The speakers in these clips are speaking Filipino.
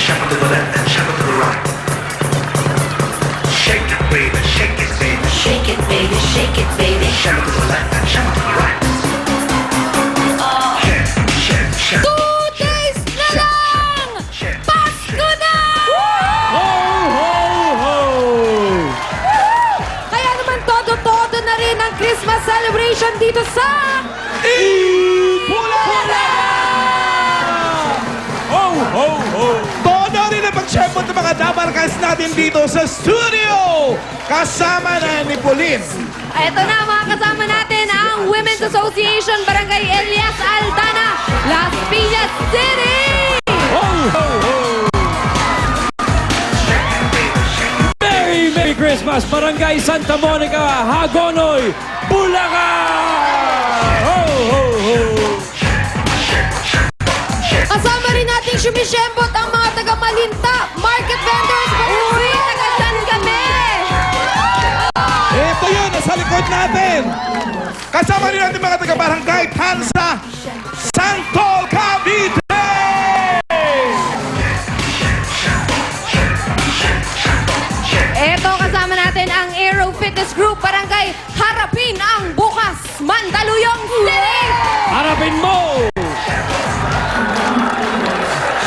Shuffle to the left and shuffle to the right. Shake it, baby, shake it, baby. Shake it, baby, shake it, baby. Shuffle to the left and shuffle to the right. Shake, shake, shake. 2 days na lang! Pasko na! Ho, ho, ho! Kaya naman todo-todo na rin ang Christmas celebration dito sa... Bulaga! Ho, ho, ho! Todo rin ang pagsyempot ng mga dabarkas natin dito sa studio. Kasama na ni Pauline. Ito na mga kasama natin ang Women's Association Barangay Elias Aldana, Las Piñas City! Ho, ho, ho! Merry, Merry Christmas, Barangay Santa Monica, Hagonoy, Bulaga! Ho, ho, ho! Kasama rin nating sumisyembot ang mga taga-Malinta, market vendors, Barangay, taga-San kami! Ito yun, nasa likod natin. Kasama rin natin mga taga-barangay Tansa, Santol, Cavite! Ito kasama natin ang Aero Fitness Group, Barangay Harapin ang Bukas, Mandaluyong City! Harapin mo!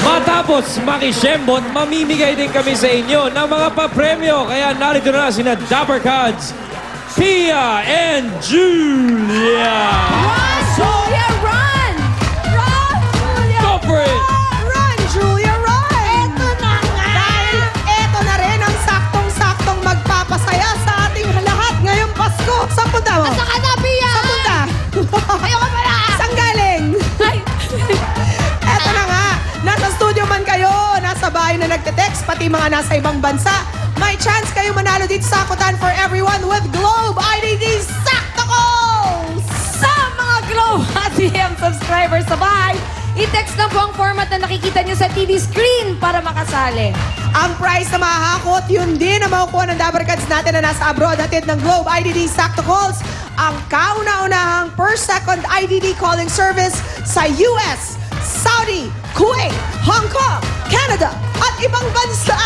Matapos makisyembot, mamimigay din kami sa inyo ng mga papremyo. Kaya narito na sina Dapper Cats, Pia and Julia. Run, Julia, run! Run, Julia! Go for it! Run, Julia, run! Eto na nga! Dahil eto na rin ang saktong-saktong magpapasaya sa ating lahat ngayong Pasko. Saan punta mo? Asa ka na, Pia? Saan punta? Ayoko pala! Saan galing? Ay! Eto na nga, nasa studio man kayo, nasa bahay na nagte-text, pati mga nasa ibang bansa, may chance kayo manalo dito sa Kutan for Everyone with Globe IDD Sakto Calls! Sa mga Globe ATM subscribers sa bahay, i-text lang po ang format na nakikita nyo sa TV screen para makasali. Ang prize na mahahakot, yun din ang makukuha ng Dabarkads natin na nasa abroad. Hatid ng Globe IDD Sakto Calls, ang kauna-unahang per second IDD calling service sa US, Saudi, Kuwait, Hong Kong, Canada, at ibang bansa.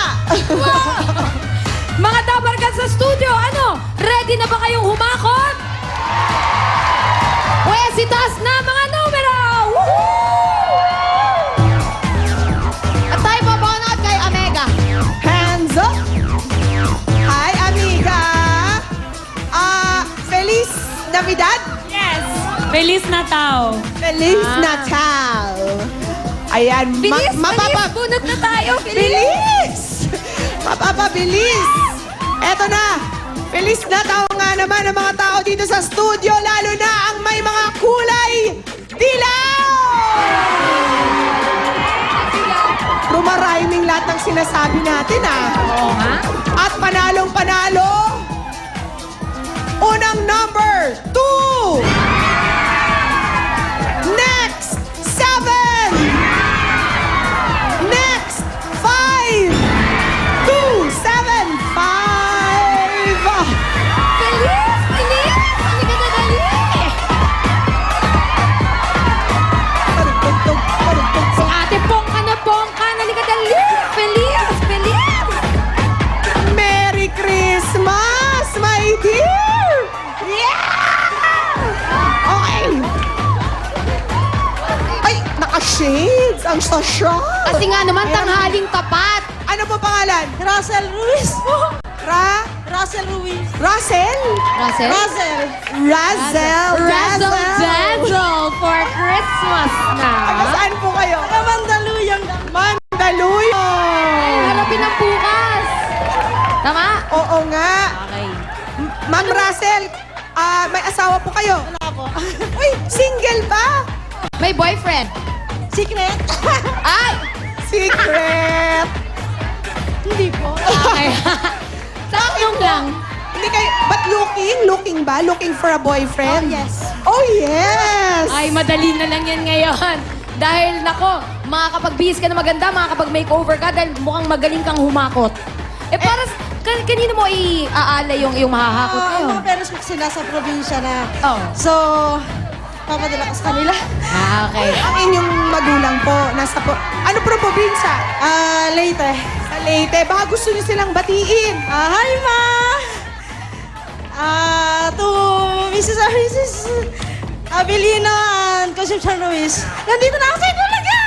Mga Dabarkads sa studio, ano? Ready na ba kayong humakot? Pwes, itaas na mga numero! Woohoo! At tayo papaunod kay Omega. Hands up. Hi, amiga. Feliz Navidad. Yes! Feliz Natal! Feliz Natal. Ayan. Bilis, bilis! Bunot na tayo! Bilis! Mapapabilis! Eto na! Feliz Natal nga naman ang mga tao dito sa studio, lalo na ang may mga kulay dilaw! Rumarhyming lahat ng sinasabi natin, ah. Oo nga. At panalong-panalo, unang number 2! Next, 7! Next, 5! 2, 7, 5! Bilis! Bilis! Hindi ka nadali! Parugtog, parugtog Si Ate Pongka na Pongka! Nalika dali! Bilis! Bilis! Merry Christmas, my dear! Yeah! Okay. Ay, naka-shades ang sasya. Kasi nga naman, Ayan. tanghaling tapat! Ano po pangalan? Russell Ruiz. Russell Ruiz. Russell? Russell? Russell. Russell. Razzle Dazzle for Christmas na! Taga saan po kayo? Mandaluyong. Mandaluyong. Harapin ang bukas! Tama? Oo nga. Okay. Ma'am Russell, may asawa po kayo? Wala po. Uy, single ba? May boyfriend. Secret? Ay! Secret. Hindi po. Okay. Tanong lang. Hindi kayo, but looking? Looking ba? Looking for a boyfriend? Oh, yes. Oh, yes! Ay, madali na lang yan ngayon. Dahil, nako, makakapagbihis ka na maganda, makakapag-makeover ka dahil mukhang magaling kang humakot. Eh, para, kanino mo i-aalay yung mahahakot ngayon? Mga parents ko sila sa probinsya na. Oh. So, papadala ko sa kanila. Ah, okay. Ang inyong magulang po, nasa po, ano po probinsya? Leyte Leyte. Baka gusto niyo silang batiin. Hi, Ma! To Mrs. and Mrs. Abilino and Concepcion Ruiz. Nandito na ako sa Itulaga!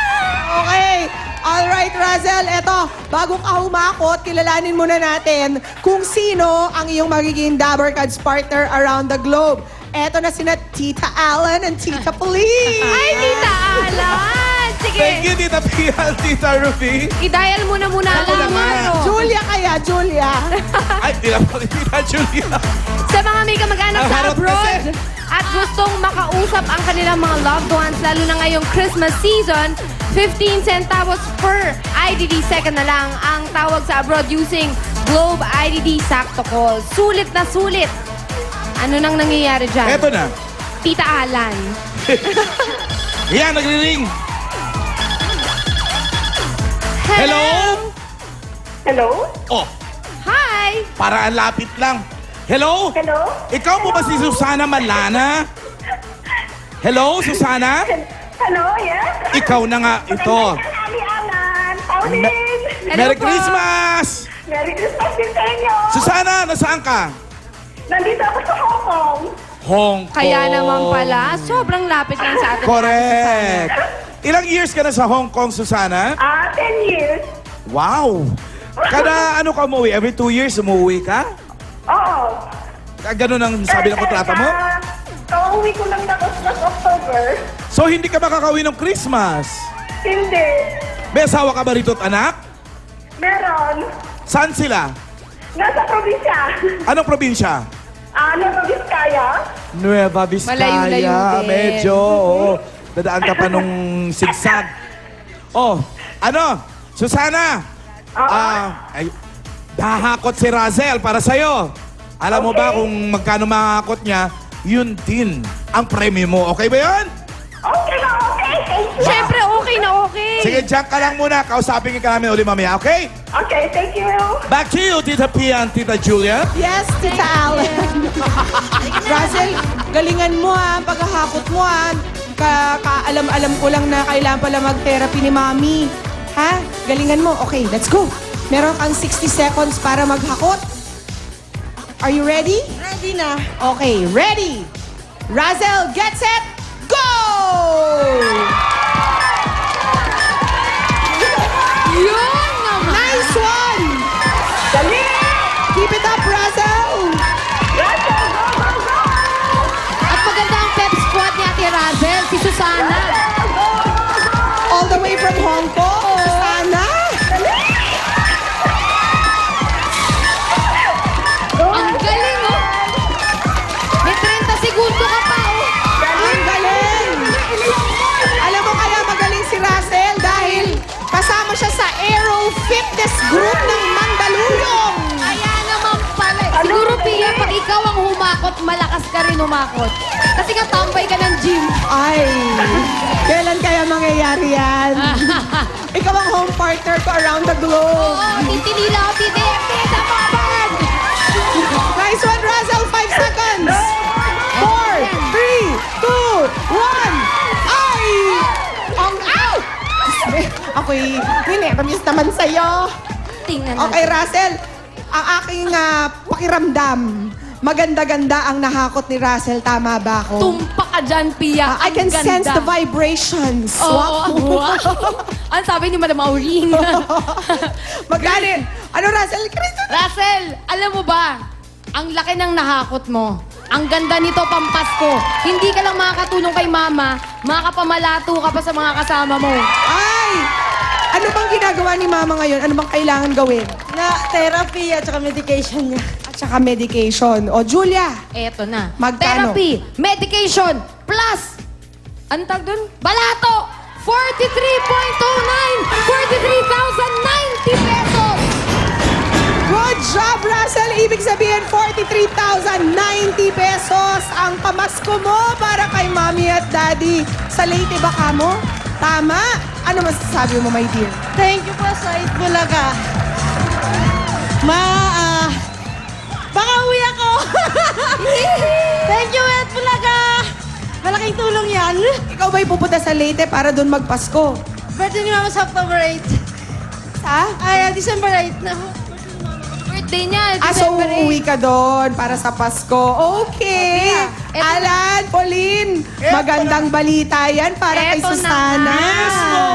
Okay. Alright, Razel. Eto, bago ka humakot, kilalanin muna natin kung sino ang iyong magiging Dabber Cats partner around the globe. Eto na sina Tita Alan and Tita Pauline. Ay, Tita Alan! Sige, Thank you, Tita Pia, Tita Ruby. i-dial muna Ako na nga. Julia kaya, Julia. Ay, Tita Tita Julia. Sa mga may kamag-anak Ang sa harot abroad kasi. at gustong makausap ang kanilang mga loved ones, lalo na ngayong Christmas season, 15 centavos per IDD second na lang ang tawag sa abroad using Globe IDD Sakto Call. Sulit na sulit. Ano nang nangyayari dyan? Eto na. Tita Alan. Yan, nagre-ring. Hello? Hello? Oh, Hi! para ang lapit lang. Hello? Hello? Ikaw po ba si Susana Malana? Hello, Susana? Hello, yes? Ikaw na nga ito. Happy Alan! Pauline! Hello Merry po. Christmas! Merry Christmas din sa inyo! Susana, nasaan ka? Nandito ako sa Hong Kong. Hong Kong. Kaya naman pala, sobrang lapit lang sa atin. Correct. Ilang years ka na sa Hong Kong, Susana? 10 years. Wow! Kada ano ka umuwi? Every 2 years umuwi ka? Oo. Ganun ang sabi ng kontrata mo? Kauwi ko lang na last October. So hindi ka makakauwi ng Christmas? Hindi. May asawa ka ba rito at anak? Meron. Saan sila? Nasa probinsya. Anong probinsya? Nasa Vizcaya. Nueva Vizcaya. Malayo-layo din. Medyo. Oo. Dadaan ka pa nung sigsag. Oh, ano? Susana. Ay, hahakot si Razel para sa'yo. Alam mo ba Okay. kung magkano mahakot niya, yun din ang premyo mo. Okay ba yun? Okay na, okay. Thank you. Siyempre, okay na okay. Sige, dyan ka lang muna. Kausapin ka namin uli mamaya, okay? Okay, thank you. Back to you, Tita Pia and Tita Julia. Yes, Tita Alan. Razel, galingan mo paghahakot mo Kaalam-alam ko lang na kailangan pala mag-therapy ni Mami. Ha? Galingan mo. Okay, let's go. Meron kang 60 seconds para maghakot. Are you ready? Ready na. Okay, ready. Razel, get set, go! Yun naman. Nice one! Dali! Keep it up, Razel! Rachel, go, go, go! At maganda ang pep squad ni Ate Razel, si Susana. All the way from Hong Kong, Susana! Ang galing, oh. May 30 segundo ka pa, oh. Ang galing! Alam mo kaya magaling si Russell dahil kasama siya sa Aero Fitness Group ng Mandaluyong. Kaya naman pala. Siguro, Pia, pag ikaw ang humakot, malakas ka rin humakot. Kasi nga, tambay ka ng gym. Ay, kailan kaya mangyayari yan? Ikaw ang home partner ko around the globe. Oo, titinila ako, TDFT sa mga band. Nice one, Russell. 5 seconds. 4, 3, 2, 1. Ay! Ang out! Ako'y ninervyos naman sa'yo. Tingnan Okay, Russell. Ang aking pakiramdam, maganda-ganda ang nahakot ni Russell. Tama ba ako? Tumpa ka dyan, Pia. I can Ang sense ganda. the vibrations. Oo, wow. Ang sabi ni Madam Auring. Magkano? Ano, Russell? Russell, alam mo ba, ang laki ng nahakot mo. Ang ganda nito, pampasko. Hindi ka lang makakatulong kay Mama, makakapamalato ka pa sa mga kasama mo. Ay! Ano bang ginagawa ni Mama ngayon? Ano bang kailangan gawin? Na therapy at saka medication niya. At saka medication. O, Julia. Eto na. Magkano? Therapy, medication, plus, ang tag dun? Balato! 43.29! 43,090 pesos! Good job, Russell! Ibig sabihin, 43,090 pesos ang pamasko mo para kay Mommy at Daddy. Sa Leyte ba ka mo? Tama? Ano masasabi mo, my dear? Thank you po sa Itbulaga. Baka uwi ako. Thank you, Itbulaga. Malaking tulong yan. Ikaw ba'y pupunta sa Leyte para doon magpasko? Birthday ni Mama sa October 8. Ha? Ay, December 8 na. Birthday niya, So December 8. uuwi ka doon para sa Pasko. Okay. Eto na. Alan, Pauline, magandang balita yan para kay Eto na Susana. Mismo!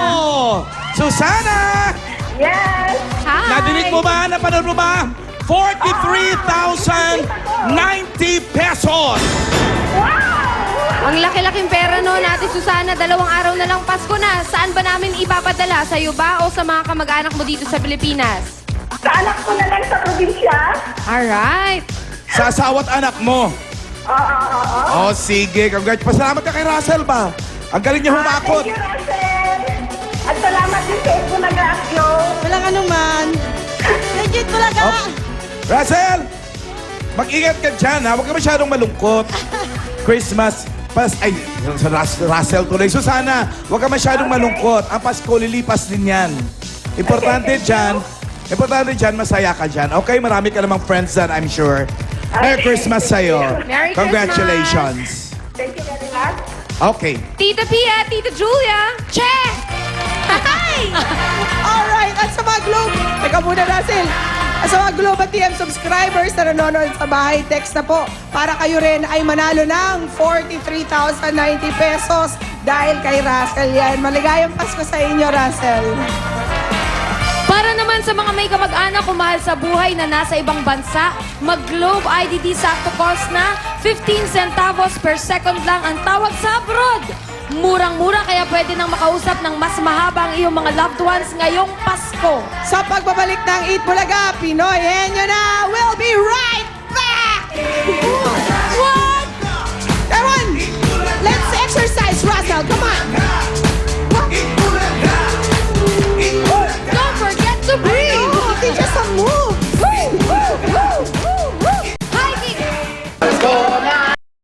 Susana! Yes. Hi! Nadinig mo ba? Napanood mo ba? 43,090 pesos! Ang laki-laking pera no natin, Susana. 2 araw na lang Pasko na. Saan ba namin ipapadala? Sa'yo ba o sa mga kamag-anak mo dito sa Pilipinas? Sa anak ko na lang sa probinsya. Alright. Sa asawa't anak mo. Oo. Oh, sige. Congrats. Pasalamat ka kay Russell ba? Ang galing niya humakot. Thank you, Russell. At salamat din sa Eko Nagrasyo. Walang anuman. Legit talaga. Oh. Russell! Mag-ingat ka dyan, ha? Huwag ka masyadong malungkot. Christmas, ay, sa Russell tuloy. Susana, huwag ka masyadong malungkot. Ang Pasko, lilipas din yan. Importante dyan, masaya ka dyan. Okay, marami ka namang friends dyan, I'm sure. Merry Christmas sa'yo. Merry Congratulations. Thank you very much. Okay. Tita Pia, Tita Julia. Che! Hi! Alright, at sa mga Globe, teka muna Russell. At sa mga Globe at TM subscribers na nanonood sa bahay, text na po para kayo rin ay manalo ng 43,090 pesos dahil kay Russell yan. Maligayang Pasko sa inyo, Russell. Para naman sa mga may kamag-anak o mahal sa buhay na nasa ibang bansa, mag-Globe IDD Sakto Cost na 15 centavos per second lang ang tawag sa abroad. Murang-mura kaya pwede nang makausap ng mas mahaba ang iyong mga loved ones ngayong Pasko. Sa pagbabalik ng Eat Bulaga, Pinoy Henyo na! We'll be right